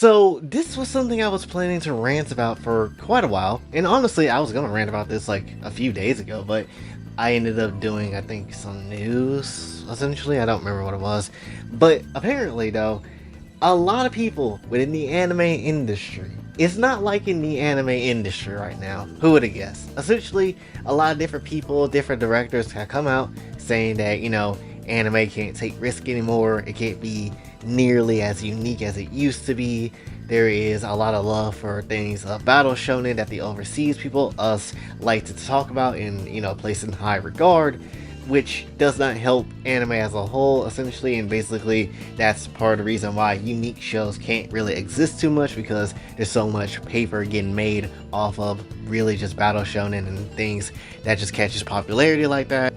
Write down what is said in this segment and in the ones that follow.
So this was something I was planning to rant about for quite a while, and honestly I was gonna rant about this like a few days ago, but I ended up doing, I think, some news, essentially. I don't remember what it was. But apparently though, a lot of people within the anime industry, it's not like in the anime industry right now. Who would have guessed? Essentially, a lot of different people, different directors have come out saying that, anime can't take risk anymore. It can't be nearly as unique as it used to be. There is a lot of love for things of battle shonen that the overseas people, us, like to talk about and, place in high regard, which does not help anime as a whole, essentially. And basically that's part of the reason why unique shows can't really exist too much, because there's so much paper getting made off of really just battle shonen and things that just catches popularity like that.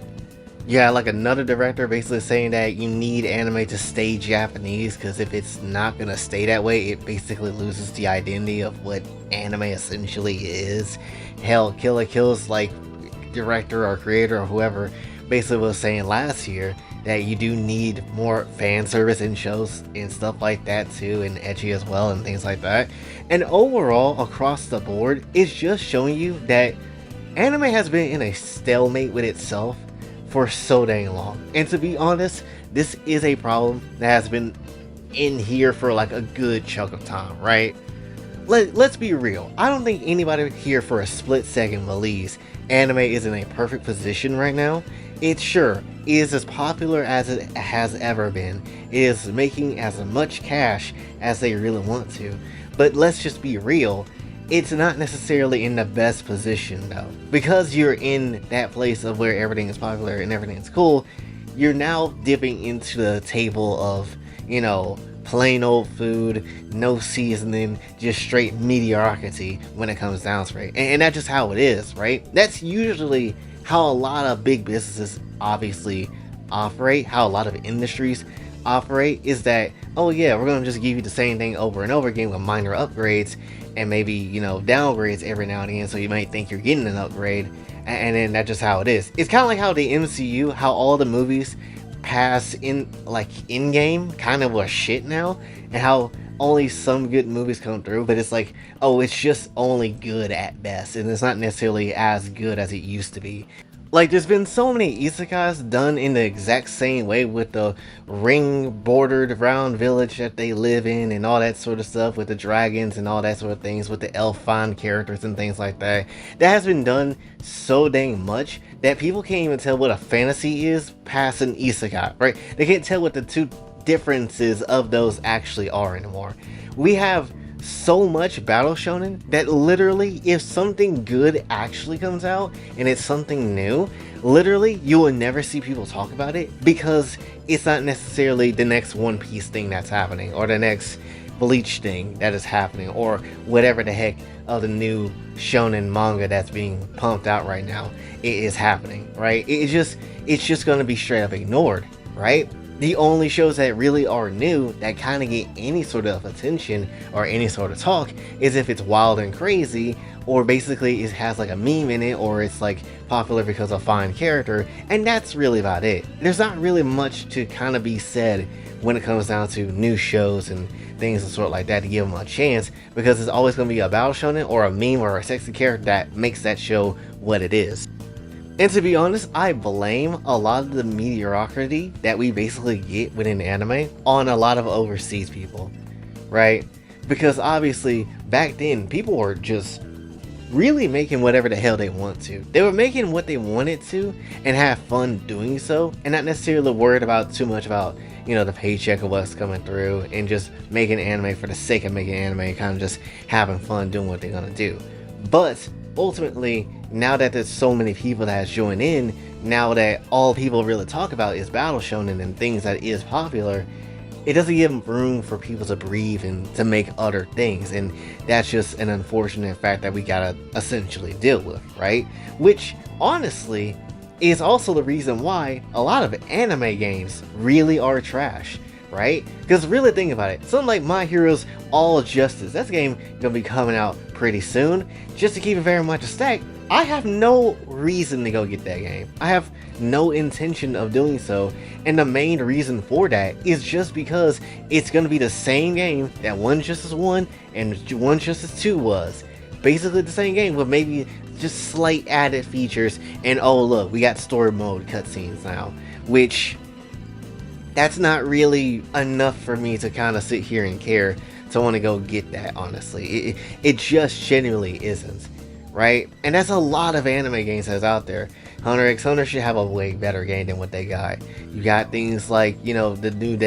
Yeah, like another director basically saying that you need anime to stay Japanese, because if it's not gonna stay that way, it basically loses the identity of what anime essentially is. Hell, Kill la Kill's like director or creator or whoever basically was saying last year that you do need more fan service in shows and stuff like that too, and edgy as well and things like that. And overall, across the board, it's just showing you that anime has been in a stalemate with itself for so dang long. And to be honest, this is a problem that has been in here for like a good chunk of time, right? Let's be real. I don't think anybody here for a split second believes anime is in a perfect position right now. It sure is as popular as it has ever been. It is making as much cash as they really want to. But let's just be real. It's not necessarily in the best position though. Because you're in that place of where everything is popular and everything is cool, you're now dipping into the table of, plain old food, no seasoning, just straight mediocrity when it comes down to it. And that's just how it is, right? That's usually how a lot of big businesses obviously operate, how a lot of industries operate, is that, oh yeah, we're gonna just give you the same thing over and over again with minor upgrades and maybe, downgrades every now and again, so you might think you're getting an upgrade, and then that's just how it is. It's kind of like how the MCU, how all the movies pass in, like, in-game kind of was shit now, and how only some good movies come through, but it's like, oh, it's just only good at best, and it's not necessarily as good as it used to be. Like, there's been so many isekais done in the exact same way, with the ring bordered round village that they live in and all that sort of stuff, with the dragons and all that sort of things, with the elf fine characters and things like that. That has been done so dang much that people can't even tell what a fantasy is past an isekai, right? They can't tell what the two differences of those actually are anymore. We have so much battle shonen that literally, if something good actually comes out and it's something new, literally you will never see people talk about it, because it's not necessarily the next One Piece thing that's happening, or the next Bleach thing that is happening, or whatever the heck of the new shonen manga that's being pumped out right now is happening, right? It's just going to be straight up ignored, right? The only shows that really are new, that kind of get any sort of attention or any sort of talk, is if it's wild and crazy, or basically it has like a meme in it, or it's like popular because of a fine character, and that's really about it. There's not really much to kind of be said when it comes down to new shows and things and sort like that to give them a chance, because it's always going to be a battle shonen or a meme or a sexy character that makes that show what it is. And to be honest, I blame a lot of the mediocrity that we basically get within anime on a lot of overseas people, right? Because obviously back then people were just really making whatever the hell they want to. They were making what they wanted to and have fun doing so, and not necessarily worried about too much about, the paycheck of what's coming through, and just making anime for the sake of making anime and kind of just having fun doing what they're gonna do. But ultimately, now that there's so many people that has joined in, now that all people really talk about is battle shonen and things that is popular, it doesn't give room for people to breathe and to make other things, and that's just an unfortunate fact that we gotta essentially deal with, right? Which honestly is also the reason why a lot of anime games really are trash, right? Because really think about it, something like My Hero's All Justice, that game gonna be coming out pretty soon. Just to keep it very much a stack, I have no reason to go get that game. I have no intention of doing so, and the main reason for that is just because it's going to be the same game that One Justice 1 and One Justice 2 was. Basically the same game with maybe just slight added features, and oh look, we got story mode cutscenes now, which that's not really enough for me to kind of sit here and care to want to go get that, honestly. It just genuinely isn't, right? And that's a lot of anime games that's out there. Hunter x Hunter should have a way better game than what they got. You got things like, you know, the new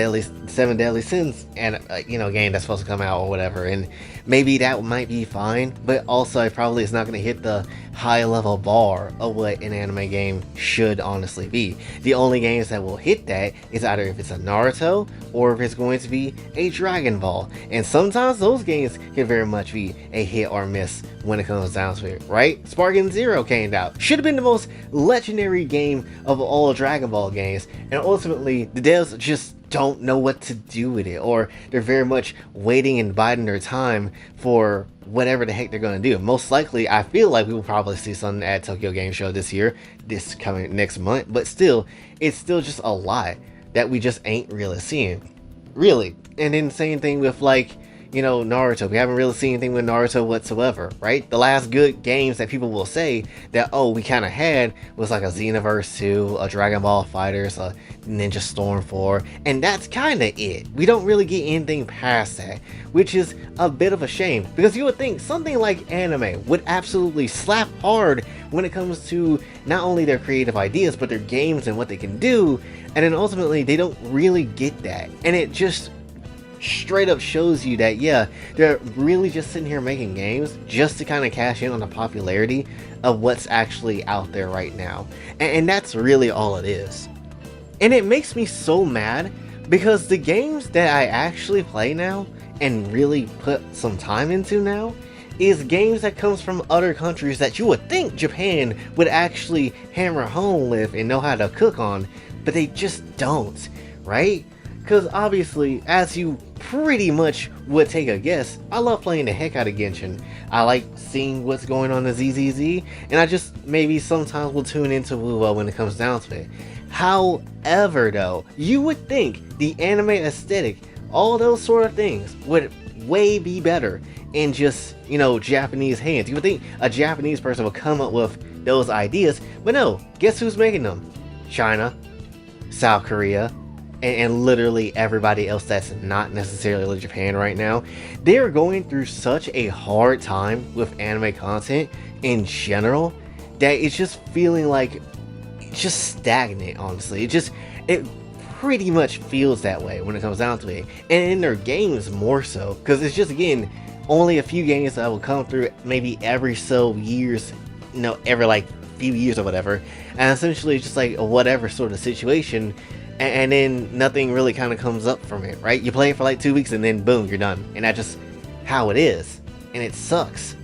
Seven Deadly Sins and you know, game that's supposed to come out or whatever, and maybe that might be fine, but also it probably is not going to hit the high level bar of what an anime game should honestly be. The only games that will hit that is either if it's a Naruto or if it's going to be a Dragon Ball, and sometimes those games can very much be a hit or miss when it comes down to it, right? Sparking Zero came out, should have been the most legendary game of all Dragon Ball games, and ultimately the devs just don't know what to do with it, or they're very much waiting and biding their time for whatever the heck they're going to do. Most likely, I feel like we will probably see something at Tokyo Game Show this coming next month, but still, it's still just a lot that we just ain't really seeing, really. And then same thing with, like, you know, Naruto. We haven't really seen anything with Naruto whatsoever, right? The last good games that people will say that, oh, we kind of had was like a Xenoverse 2, a Dragon Ball FighterZ, a Ninja Storm 4, and that's kind of it. We don't really get anything past that, which is a bit of a shame, because you would think something like anime would absolutely slap hard when it comes to not only their creative ideas, but their games and what they can do, and then ultimately they don't really get that, and it just straight up shows you that, yeah, they're really just sitting here making games just to kind of cash in on the popularity of what's actually out there right now, and that's really all it is. And it makes me so mad, because the games that I actually play now and really put some time into now is games that comes from other countries that you would think Japan would actually hammer home with and know how to cook on, but they just don't, right? Because obviously, as you pretty much would take a guess, I love playing the heck out of Genshin. I like seeing what's going on in ZZZ, and I just maybe sometimes will tune into WoWo when it comes down to it. However though, you would think the anime aesthetic, all those sort of things, would way be better in just, you know, Japanese hands. You would think a Japanese person would come up with those ideas, but no, guess who's making them? China, South Korea, and literally everybody else that's not necessarily Japan right now. They are going through such a hard time with anime content in general that it's just feeling like it's just stagnant, honestly. It pretty much feels that way when it comes down to it, and in their games more so, because it's just, again, only a few games that will come through maybe every so years, you know, every like few years or whatever, and essentially it's just like a whatever sort of situation, and then nothing really kind of comes up from it, right? You play it for like 2 weeks and then boom, you're done, and that's just how it is, and it sucks.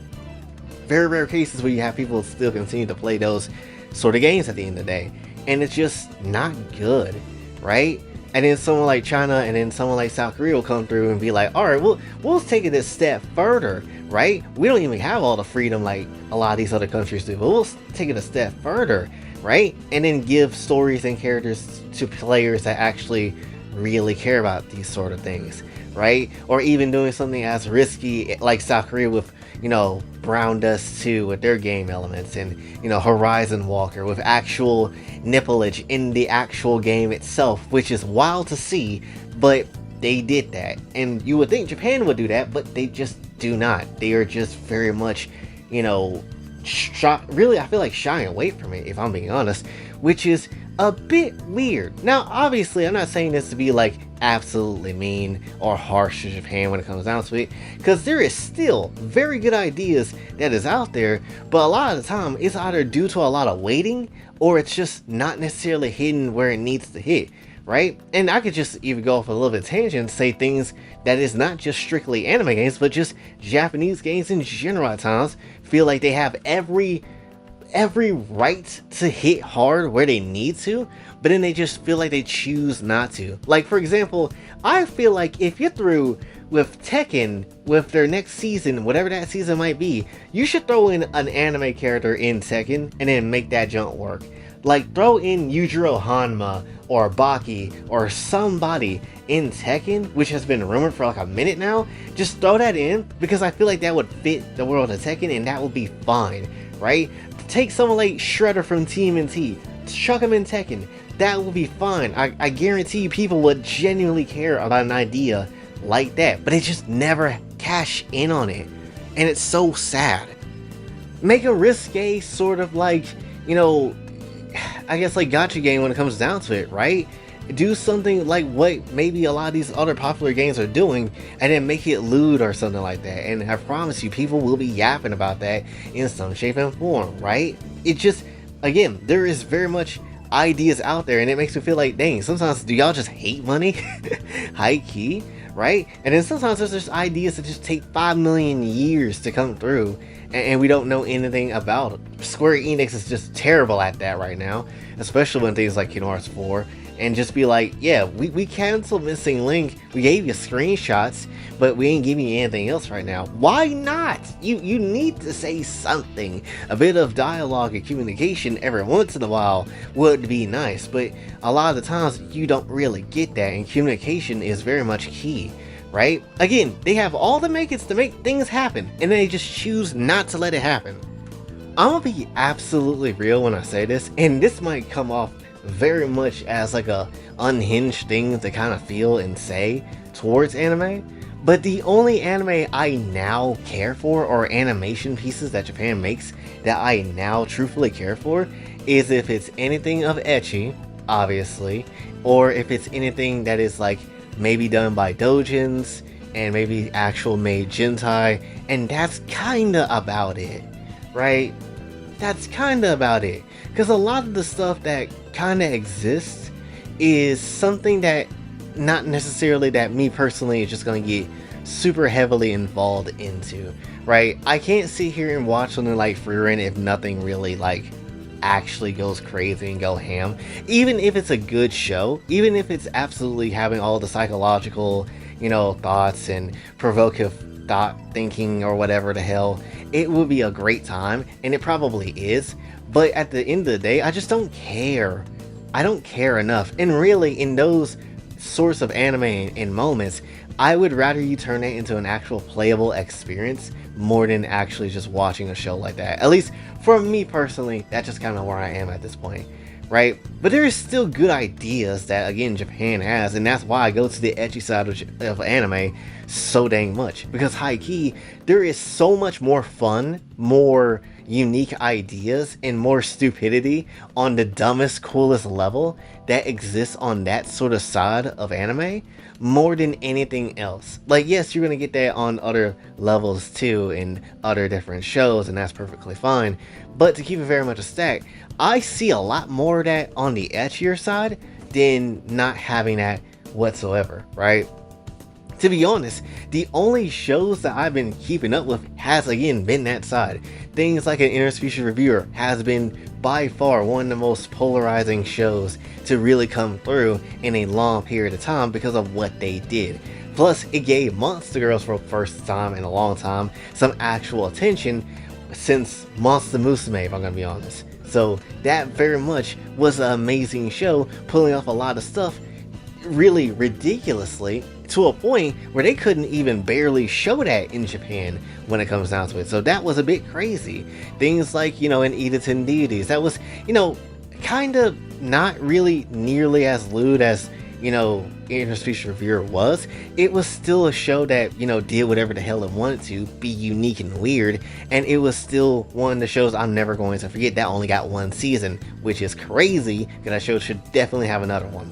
Very rare cases where you have people still continue to play those sort of games at the end of the day, and it's just not good, right? And then someone like China and then someone like South Korea will come through and be like, all right, we'll take it a step further, right? We don't even have all the freedom like a lot of these other countries do, but we'll take it a step further, right? And then give stories and characters to players that actually really care about these sort of things, right? Or even doing something as risky like South Korea with, you know, Brown Dust 2 with their game elements, and, you know, Horizon Walker with actual nippleage in the actual game itself, which is wild to see, but they did that. And you would think Japan would do that, but they just do not. They are just very much, you know, really, I feel like shying away from it, if I'm being honest, which is a bit weird. Now, obviously, I'm not saying this to be like absolutely mean or harsh to Japan when it comes down to it, because there is still very good ideas that is out there, but a lot of the time it's either due to a lot of waiting or it's just not necessarily hitting where it needs to hit, right? And I could just even go off a little bit tangent, say things that is not just strictly anime games, but just Japanese games in general at times feel like they have every right to hit hard where they need to, but then they just feel like they choose not to. Like, for example, I feel like if you threw with Tekken, with their next season, whatever that season might be, you should throw in an anime character in Tekken and then make that jump work. Like, throw in Yujiro Hanma or Baki or somebody in Tekken, which has been rumored for like a minute now. Just throw that in, because I feel like that would fit the world of Tekken and that would be fine, right? Take someone like Shredder from TMNT, chuck him in Tekken, that would be fine. I guarantee you people would genuinely care about an idea like that, but they just never cash in on it, and it's so sad. Make a risque sort of like, you know, I guess like gacha game when it comes down to it, right? Do something like what maybe a lot of these other popular games are doing, and then make it lewd or something like that, and I promise you people will be yapping about that in some shape and form, right? It just, again, there is very much ideas out there, and it makes me feel like, dang, sometimes do y'all just hate money? High key, right? And then sometimes there's just ideas that just take 5 million years to come through, and we don't know anything about it. Square Enix is just terrible at that right now, especially when things like Kingdom Hearts 4, and just be like, yeah, we canceled Missing Link, we gave you screenshots, but we ain't giving you anything else right now. Why not? You need to say something. A bit of dialogue and communication every once in a while would be nice, but a lot of the times you don't really get that, and communication is very much key, right? Again, they have all the makings to make things happen, and they just choose not to let it happen. I'm gonna be absolutely real when I say this, and this might come off very much as like a unhinged thing to kind of feel and say towards anime, but the only anime I now care for, or animation pieces that Japan makes that I now truthfully care for, is if it's anything of ecchi, obviously, or if it's anything that is like maybe done by doujins and maybe actual made Gentai, and that's kinda about it, right? That's kinda about it, because a lot of the stuff that kinda exists is something that not necessarily that me personally is just gonna get super heavily involved into, right? I can't sit here and watch something like Frieren if nothing really like actually goes crazy and go ham. Even if it's a good show, even if it's absolutely having all the psychological, you know, thoughts and provocative thought thinking or whatever the hell, it would be a great time, and it probably is, but at the end of the day, I just don't care. I don't care enough, and really in those sorts of anime and moments, I would rather you turn it into an actual playable experience more than actually just watching a show like that. At least for me personally, that's just kind of where I am at this point, right? But there is still good ideas that, again, Japan has, and that's why I go to the ecchi side of anime so dang much, because high key, there is so much more fun, more unique ideas, and more stupidity on the dumbest, coolest level that exists on that sort of side of anime more than anything else. Like, yes, you're gonna get that on other levels too in other different shows, and that's perfectly fine, but to keep it very much a stack, I see a lot more of that on the etchier side than not having that whatsoever, right? To be honest, the only shows that I've been keeping up with has again been that side. Things like an Interspecies Reviewer has been by far one of the most polarizing shows to really come through in a long period of time because of what they did. Plus, it gave Monster Girls for the first time in a long time some actual attention since Monster Musume, if I'm gonna be honest. So that very much was an amazing show, pulling off a lot of stuff really ridiculously, to a point where they couldn't even barely show that in Japan when it comes down to it. So that was a bit crazy. Things like, you know, in Edaton Deities, that was, you know, kind of not really nearly as lewd as, you know, Interspecies Reviewer was. It was still a show that, you know, did whatever the hell it wanted to, be unique and weird, and it was still one of the shows I'm never going to forget. That only got one season, which is crazy, because that show should definitely have another one.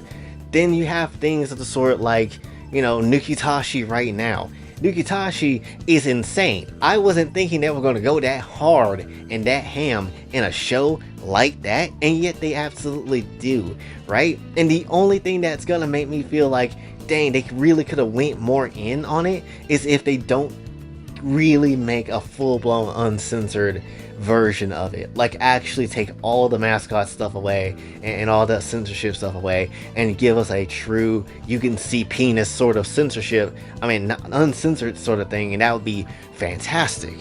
Then you have things of the sort like, you know, Nukitashi right now. Nukitashi is insane. I wasn't thinking they were going to go that hard and that ham in a show like that, and yet they absolutely do, right? And the only thing that's going to make me feel like, dang, they really could have went more in on it, is if they don't really make a full-blown uncensored version of it. Like actually take all the mascot stuff away and all the censorship stuff away and give us a true, you can see penis sort of censorship. I mean, not uncensored sort of thing, and that would be fantastic.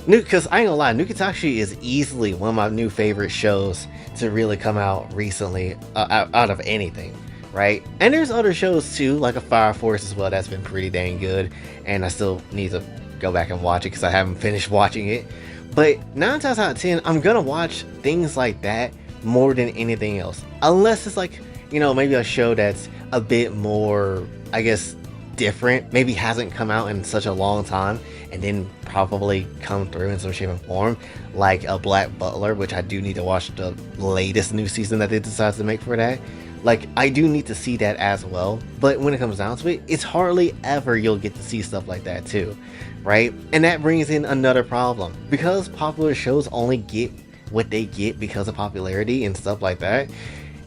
Because I ain't gonna lie, Nukatashi is easily one of my new favorite shows to really come out recently, out of anything, right? And there's other shows too, like a Fire Force as well, that's been pretty dang good, and I still need to go back and watch it because I haven't finished watching it. But 9 times out of 10, I'm gonna watch things like that more than anything else. Unless it's like, you know, maybe a show that's a bit more, I guess, different, maybe hasn't come out in such a long time, and then probably come through in some shape and form, like a Black Butler, which I do need to watch the latest new season that they decided to make for that. Like, I do need to see that as well, but when it comes down to it, it's hardly ever you'll get to see stuff like that too, right? And that brings in another problem. Because popular shows only get what they get because of popularity and stuff like that,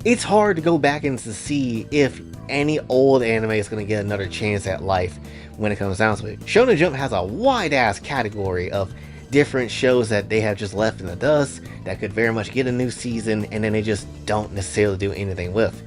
it's hard to go back and to see if any old anime is going to get another chance at life when it comes down to it. Shonen Jump has a wide ass category of different shows that they have just left in the dust that could very much get a new season, and then they just don't necessarily do anything with.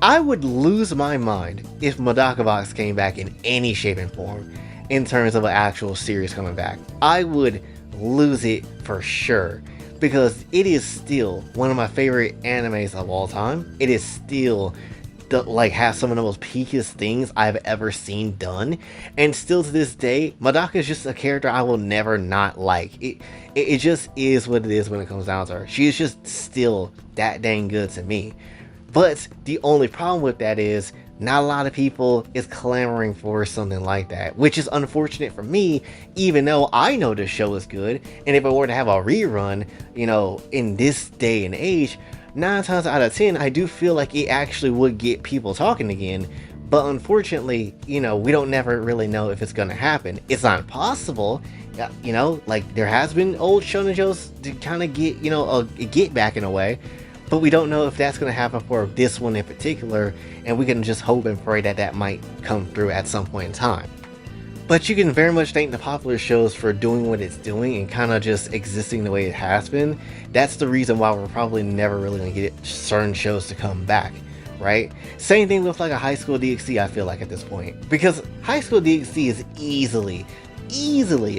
I would lose my mind if Medaka Box came back in any shape and form in terms of an actual series coming back. I would lose it for sure, because it is still one of my favorite animes of all time. It is still like has some of the most peakiest things I've ever seen done, and still to this day, Medaka is just a character I will never not like. It just is what it is when it comes down to her. She is just still that dang good to me. But the only problem with that is not a lot of people is clamoring for something like that, which is unfortunate for me, even though I know the show is good, and if I were to have a rerun, you know, in this day and age, 9 times out of 10, I do feel like it actually would get people talking again. But unfortunately, you know, we don't never really know if it's going to happen. It's not impossible, you know, like there has been old shonen shows to kind of get, you know, a get back in a way. But we don't know if that's going to happen for this one in particular. And we can just hope and pray that that might come through at some point in time. But you can very much thank the popular shows for doing what it's doing and kind of just existing the way it has been. That's the reason why we're probably never really going to get certain shows to come back, right? Same thing with like a High School DxD, I feel like, at this point. Because High School DxD is easily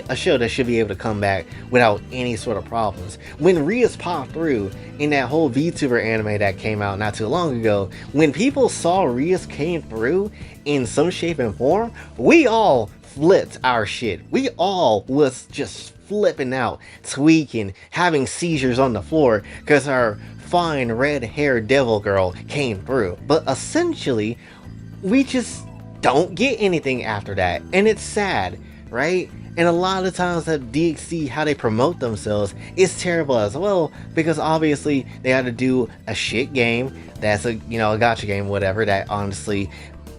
a show that should be able to come back without any sort of problems. When Rias popped through in that whole VTuber anime that came out not too long ago, when people saw Rias came through in some shape and form, we all flipped our shit. We all was just flipping out, tweaking, having seizures on the floor because our fine red-haired devil girl came through. But essentially, we just don't get anything after that, and it's sad, right? And a lot of times that DxD, how they promote themselves, is terrible as well, because obviously they had to do a shit game that's a, you know, a gacha game, whatever, that honestly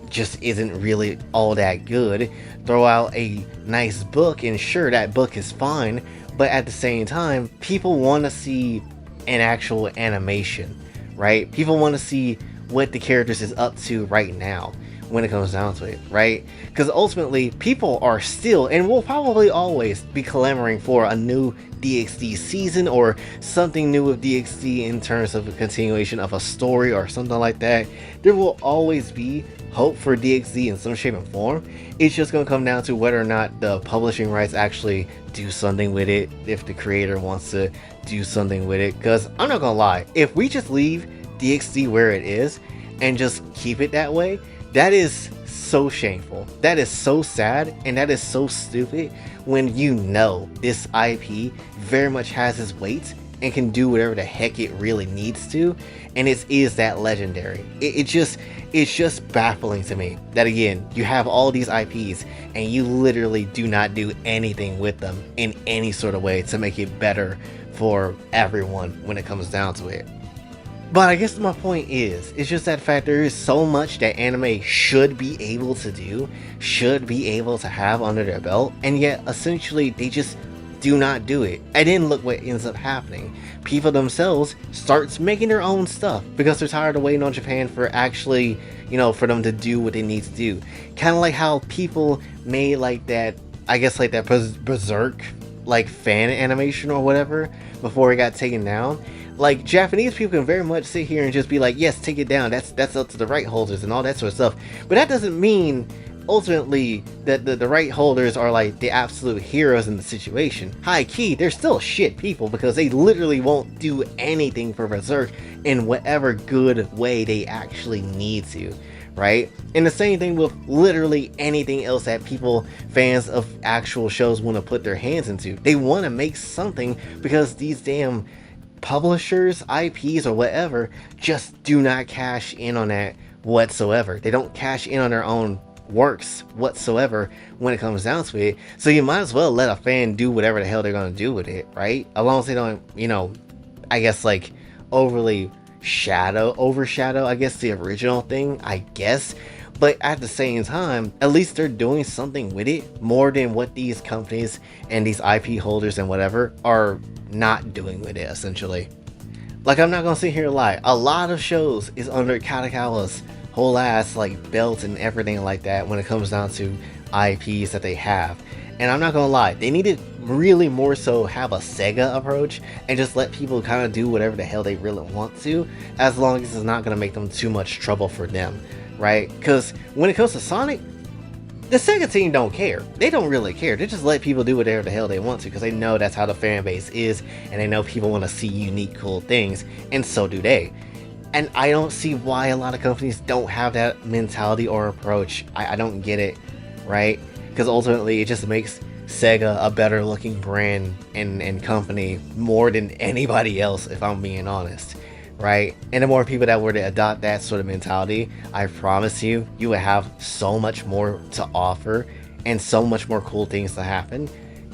just isn't really all that good. Throw out a nice book, and sure, that book is fine, but at the same time, people want to see an actual animation, right? People want to see what the characters is up to right now when it comes down to it, right? Because ultimately, people are still, and will probably always be clamoring for a new DxD season or something new with DxD in terms of a continuation of a story or something like that. There will always be hope for DxD in some shape and form. It's just going to come down to whether or not the publishing rights actually do something with it, if the creator wants to do something with it. Because I'm not gonna lie, if we just leave DxD where it is and just keep it that way, that is so shameful. That is so sad, and that is so stupid when you know this IP very much has its weight and can do whatever the heck it really needs to, and it is that legendary. It's just baffling to me that, again, you have all these IPs and you literally do not do anything with them in any sort of way to make it better for everyone when it comes down to it. But I guess my point is, it's just that fact there is so much that anime should be able to do, should be able to have under their belt, and yet essentially they just do not do it. And then look what ends up happening. People themselves starts making their own stuff because they're tired of waiting on Japan for actually, you know, for them to do what they need to do. Kind of like how people made like that, I guess like that Berserk like fan animation or whatever before it got taken down. Like, Japanese people can very much sit here and just be like, yes, take it down, that's up to the right holders and all that sort of stuff. But that doesn't mean ultimately that the right holders are like the absolute heroes in the situation. High key, they're still shit people because they literally won't do anything for Berserk in whatever good way they actually need to, right? And the same thing with literally anything else that people, fans of actual shows, want to put their hands into. They want to make something because these damn publishers, IPs, or whatever just do not cash in on that whatsoever. They don't cash in on their own works whatsoever when it comes down to it. So you might as well let a fan do whatever the hell they're going to do with it, right? As long as they don't, you know, I guess like overly overshadow, I guess, the original thing, I guess. But at the same time, at least they're doing something with it more than what these companies and these IP holders and whatever are not doing with it, essentially. Like, I'm not gonna sit here and lie, a lot of shows is under Kadokawa's whole ass like belt and everything like that when it comes down to IPs that they have. And I'm not gonna lie, they need to really more so have a Sega approach and just let people kind of do whatever the hell they really want to, as long as it's not gonna make them too much trouble for them, right? Because when it comes to Sonic, the Sega team don't care. They don't really care. They just let people do whatever the hell they want to because they know that's how the fan base is, and they know people want to see unique, cool things, and so do they. And I don't see why a lot of companies don't have that mentality or approach. I don't get it, right? Because ultimately it just makes Sega a better looking brand and company more than anybody else, if I'm being honest, right? And the more people that were to adopt that sort of mentality, I promise you, you would have so much more to offer and so much more cool things to happen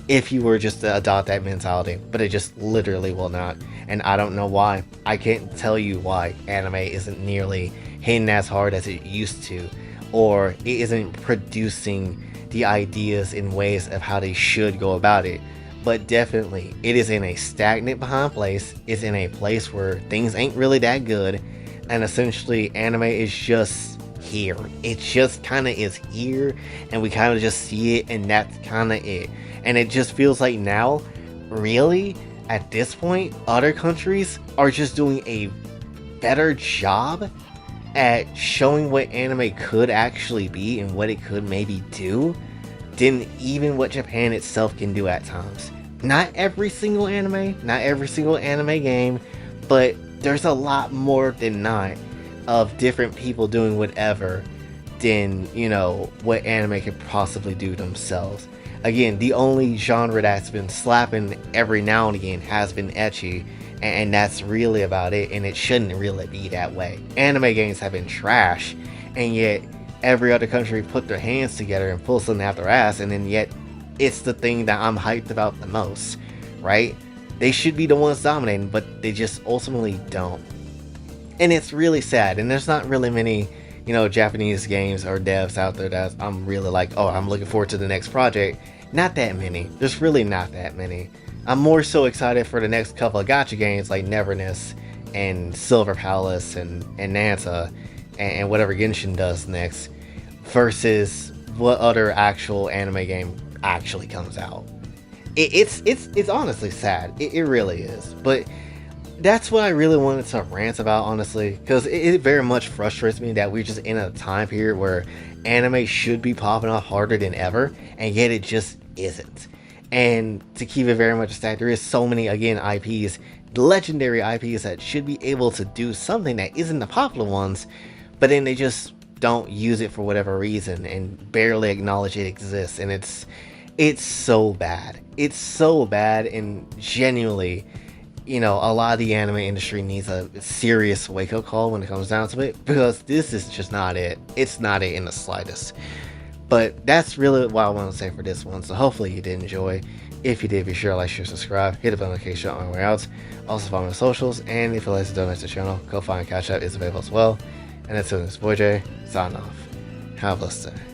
if you were just to adopt that mentality. But it just literally will not. And I don't know why. I can't tell you why anime isn't nearly hitting as hard as it used to, or it isn't producing the ideas in ways of how they should go about it. But definitely, it is in a stagnant behind place. It's in a place where things ain't really that good, and essentially anime is just here. It just kind of is here, and we kind of just see it, and that's kind of it. And it just feels like now, really, at this point, other countries are just doing a better job at showing what anime could actually be and what it could maybe do than even what Japan itself can do at times. Not every single anime, not every single anime game, but there's a lot more than not of different people doing whatever than, you know, what anime could possibly do themselves. Again, the only genre that's been slapping every now and again has been ecchi, and that's really about it, and it shouldn't really be that way. Anime games have been trash, and yet every other country put their hands together and pull something out their ass, and then yet it's the thing that I'm hyped about the most, right? They should be the ones dominating, but they just ultimately don't. And it's really sad, and there's not really many, you know, Japanese games or devs out there that I'm really like, oh, I'm looking forward to the next project. Not that many. There's really not that many. I'm more so excited for the next couple of gacha games like Neverness and Silver Palace and Nanta and whatever Genshin does next, versus what other actual anime game actually comes out. It's honestly sad. It really is. But that's what I really wanted to rant about, honestly, because it very much frustrates me that we're just in a time period where anime should be popping off harder than ever, and yet it just isn't. And to keep it very much a stack, there is so many, again, IPs, legendary IPs that should be able to do something that isn't the popular ones, but then they just don't use it for whatever reason and barely acknowledge it exists. And it's so bad. It's so bad, and genuinely, you know, a lot of the anime industry needs a serious wake-up call when it comes down to it, because this is just not it. It's not it in the slightest. But that's really what I want to say for this one, so hopefully you did enjoy. If you did, be sure to like, share, subscribe, hit the bell notification on my way out. Also follow my socials, and if you'd like to donate to the channel, Kofi and Cash App is available as well. And until next, boy Jay, sign off. Have a blessed day.